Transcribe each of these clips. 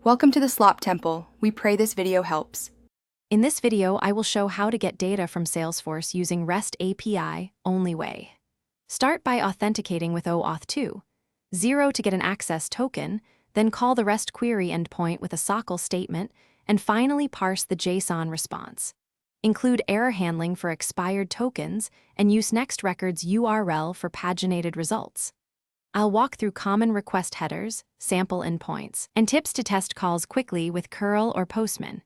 Welcome to the Slop Temple. We pray this video helps. In this video, I will show how to get data from Salesforce using REST API only way. Start by authenticating with OAuth 2. 0 to get an access token, then call the REST query endpoint with a SOCL statement, and finally parse the JSON response. Include error handling for expired tokens, and use next record's URL for paginated results. I'll walk through common request headers, sample endpoints, and tips to test calls quickly with curl or Postman.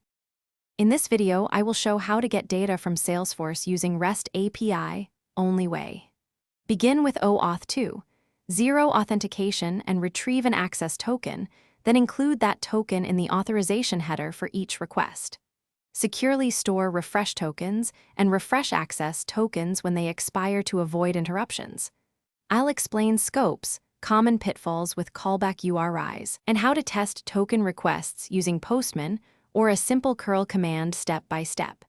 In this video, I will show how to get data from Salesforce using REST API only way. Begin with OAuth 2. 0 authentication and retrieve an access token, then include that token in the authorization header for each request. Securely store refresh tokens and refresh access tokens when they expire to avoid interruptions. I'll explain scopes, common pitfalls with callback URIs, and how to test token requests using Postman or a simple curl command step by step.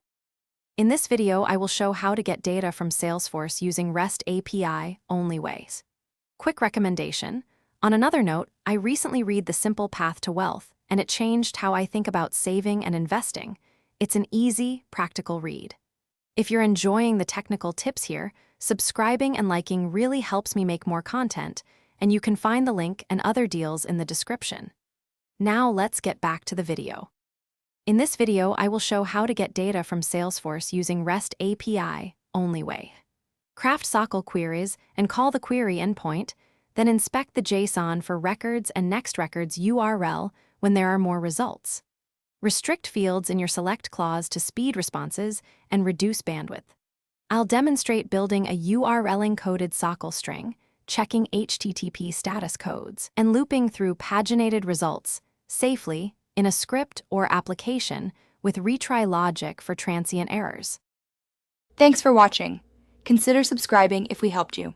In this video, I will show how to get data from Salesforce using REST API only ways. Quick recommendation. On another note, I recently read The Simple Path to Wealth, and it changed how I think about saving and investing. It's an easy, practical read. If you're enjoying the technical tips here, subscribing and liking really helps me make more content, and you can find the link and other deals in the description. Now let's get back to the video. In this video, I will show how to get data from Salesforce using REST API only way. Craft SOCL queries and call the query endpoint, then inspect the JSON for records and next record's URL when there are more results. Restrict fields in your select clause to speed responses and reduce bandwidth. I'll demonstrate building a URL-encoded SOCL string, checking HTTP status codes, and looping through paginated results safely in a script or application with retry logic for transient errors. Thanks for watching. Consider subscribing if we helped you.